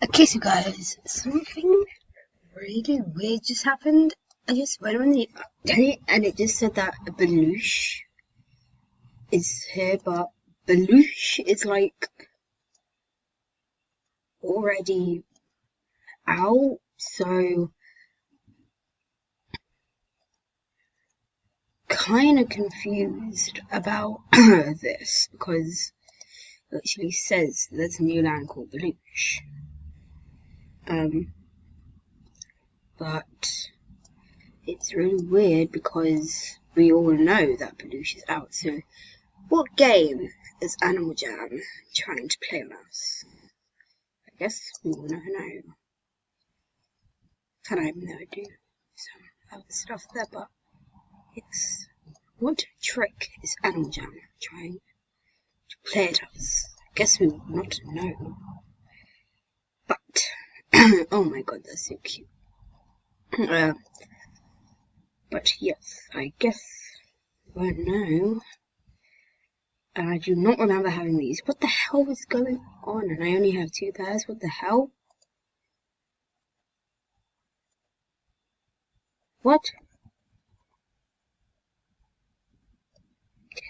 Okay, so guys, something really weird just happened. I just went on the update and it just said that Belush is here, but Belush is like already out, so kind of confused about this because it actually says there's a new land called Belush. But it's really weird because we all know that Belush is out, so what game is Animal Jam trying to play on us? I guess we will never know. Can I have no idea? Some other stuff there, but yes. What trick is Animal Jam trying to play at us? I guess we will not know. But, oh my god, that's so cute. But yes, I guess we won't know. And I do not remember having these. What the hell is going on? And I only have 2 pairs. What the hell? What?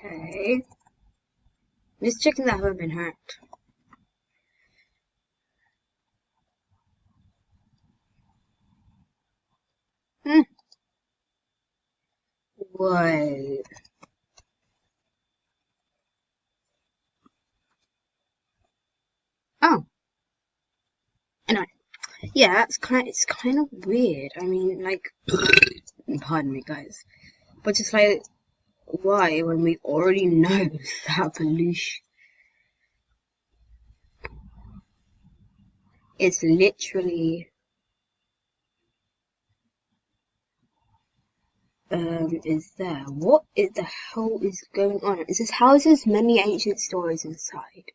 Okay. Just checking that I haven't been hacked. What? Oh. Anyway. Yeah, it's kind of weird. I mean, like, pardon me, guys. But just like, why when we already know that Belush is literally is there? What is the hell is going on? Is this house has many ancient stories inside?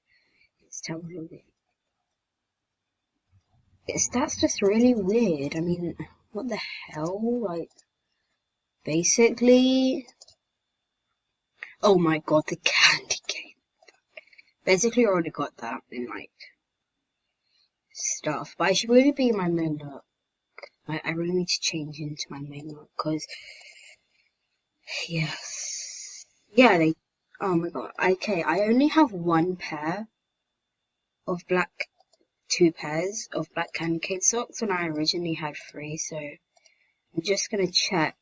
It's telling me. That's just really weird. I mean, what the hell? Like, basically, oh my god, the candy cane. Basically, I already got that in like stuff, but I should really be in my main look. I really need to change into my main look because, yes, yeah, they. Oh my god. Okay, I only have 1 pair of black, 2 pairs of black candy cane socks when I originally had 3, so I'm just gonna check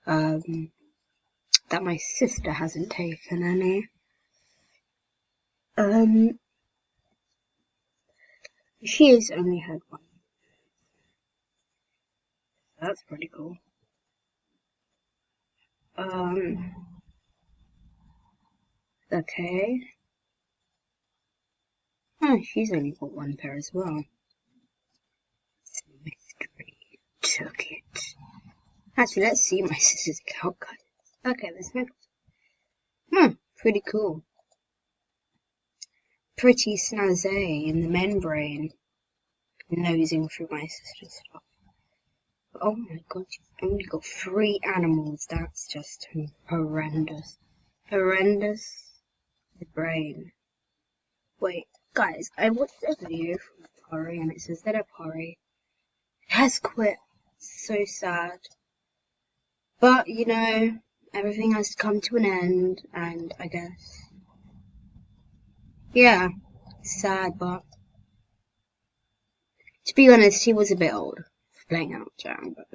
that my sister hasn't taken any. She has only had 1. That's pretty cool. Okay. Oh, she's only got 1 pair as well. Mystery took it. Actually, let's see my sister's account, guys. Okay, there's no. Pretty cool. Pretty snazzy in the membrane. Nosing through my sister's stuff. Oh my god, she's only got 3 animals. That's just horrendous. Horrendous. The brain. Wait, guys, I watched a video from Aparri and it says that Aparri has quit. So sad. But, you know, everything has to come to an end, and I guess, yeah, sad, but to be honest, he was a bit old for playing Animal Jam, but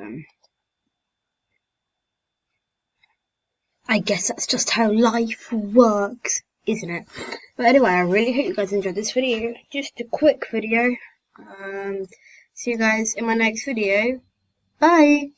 I guess that's just how life works, isn't it? But anyway, I really hope you guys enjoyed this video. Just a quick video. See you guys in my next video. Bye!